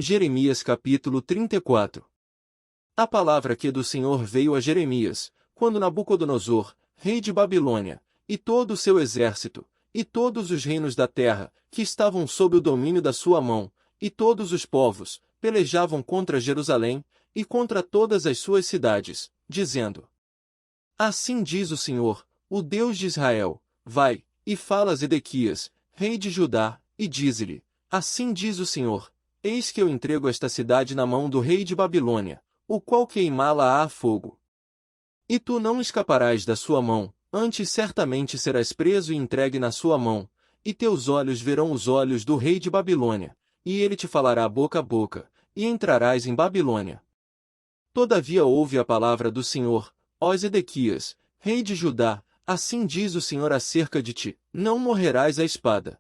Jeremias capítulo 34. A palavra que do Senhor veio a Jeremias, quando Nabucodonosor, rei de Babilônia, e todo o seu exército, e todos os reinos da terra, que estavam sob o domínio da sua mão, e todos os povos, pelejavam contra Jerusalém, e contra todas as suas cidades, dizendo: Assim diz o Senhor, o Deus de Israel, vai, e fala a Zedequias, rei de Judá, e dize-lhe: Assim diz o Senhor, eis que eu entrego esta cidade na mão do rei de Babilônia, o qual queimá-la a fogo. E tu não escaparás da sua mão, antes certamente serás preso e entregue na sua mão, e teus olhos verão os olhos do rei de Babilônia, e ele te falará boca a boca, e entrarás em Babilônia. Todavia ouve a palavra do Senhor, ó Zedequias, rei de Judá, assim diz o Senhor acerca de ti: não morrerás à espada.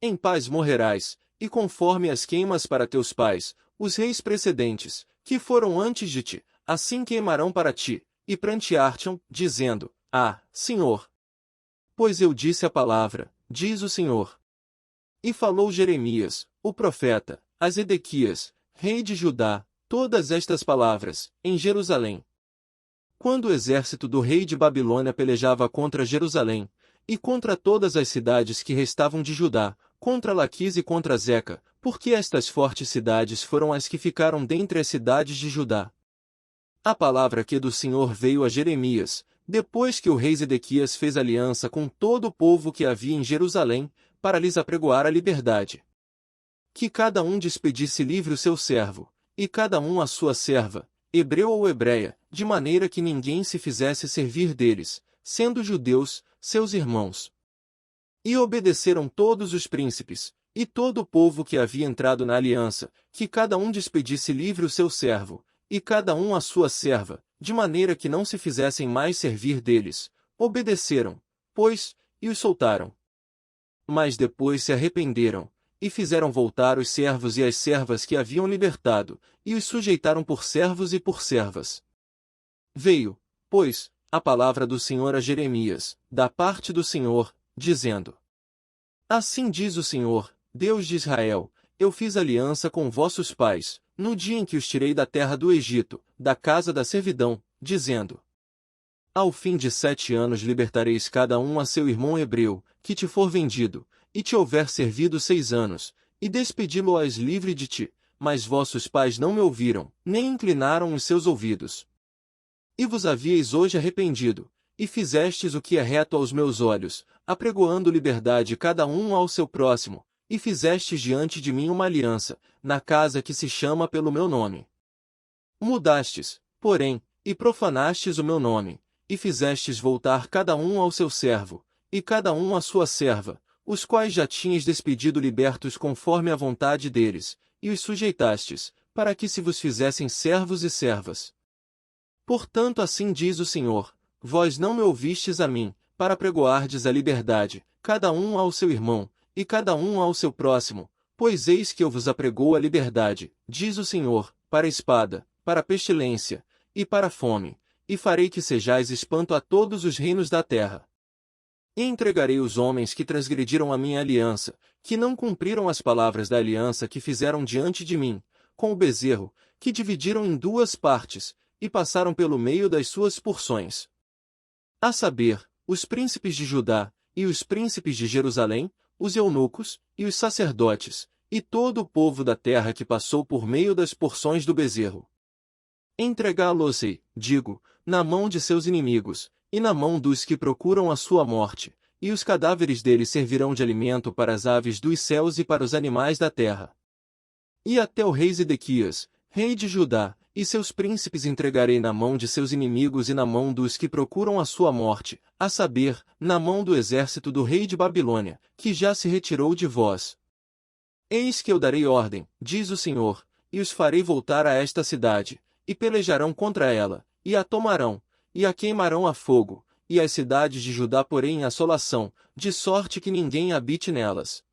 Em paz morrerás, e conforme as queimas para teus pais, os reis precedentes, que foram antes de ti, assim queimarão para ti, e prantear-te-ão, dizendo: Ah, Senhor! Pois eu disse a palavra, diz o Senhor. E falou Jeremias, o profeta, a Zedequias, rei de Judá, todas estas palavras, em Jerusalém. Quando o exército do rei de Babilônia pelejava contra Jerusalém, e contra todas as cidades que restavam de Judá, contra Laquis e contra Zeca, porque estas fortes cidades foram as que ficaram dentre as cidades de Judá. A palavra que do Senhor veio a Jeremias, depois que o rei Zedequias fez aliança com todo o povo que havia em Jerusalém, para lhes apregoar a liberdade. Que cada um despedisse livre o seu servo, e cada um a sua serva, hebreu ou hebreia, de maneira que ninguém se fizesse servir deles, sendo judeus, seus irmãos. E obedeceram todos os príncipes, e todo o povo que havia entrado na aliança, que cada um despedisse livre o seu servo, e cada um a sua serva, de maneira que não se fizessem mais servir deles, obedeceram, pois, e os soltaram. Mas depois se arrependeram, e fizeram voltar os servos e as servas que haviam libertado, e os sujeitaram por servos e por servas. Veio, pois, a palavra do Senhor a Jeremias, da parte do Senhor, dizendo: Assim diz o Senhor, Deus de Israel, eu fiz aliança com vossos pais, no dia em que os tirei da terra do Egito, da casa da servidão, dizendo: Ao fim de 7 anos libertareis cada um a seu irmão hebreu, que te for vendido, e te houver servido 6 anos, e despedi-lo-ás livre de ti, mas vossos pais não me ouviram, nem inclinaram os seus ouvidos. E vos havíeis hoje arrependido, e fizestes o que é reto aos meus olhos, apregoando liberdade cada um ao seu próximo, e fizestes diante de mim uma aliança, na casa que se chama pelo meu nome. Mudastes, porém, e profanastes o meu nome, e fizestes voltar cada um ao seu servo, e cada um à sua serva, os quais já tinhas despedido libertos conforme a vontade deles, e os sujeitastes, para que se vos fizessem servos e servas. Portanto assim diz o Senhor, vós não me ouvistes a mim, para pregoardes a liberdade, cada um ao seu irmão, e cada um ao seu próximo, pois eis que eu vos apregoo a liberdade, diz o Senhor, para a espada, para a pestilência, e para a fome, e farei que sejais espanto a todos os reinos da terra. E entregarei os homens que transgrediram a minha aliança, que não cumpriram as palavras da aliança que fizeram diante de mim, com o bezerro, que dividiram em 2 partes, e passaram pelo meio das suas porções. A saber, os príncipes de Judá, e os príncipes de Jerusalém, os eunucos, e os sacerdotes, e todo o povo da terra que passou por meio das porções do bezerro. Entregá-lo-ei, digo, na mão de seus inimigos, e na mão dos que procuram a sua morte, e os cadáveres deles servirão de alimento para as aves dos céus e para os animais da terra. E até o rei Zedequias, rei de Judá, e seus príncipes entregarei na mão de seus inimigos e na mão dos que procuram a sua morte, a saber, na mão do exército do rei de Babilônia, que já se retirou de vós. Eis que eu darei ordem, diz o Senhor, e os farei voltar a esta cidade, e pelejarão contra ela, e a tomarão, e a queimarão a fogo, e as cidades de Judá porém em assolação, de sorte que ninguém habite nelas.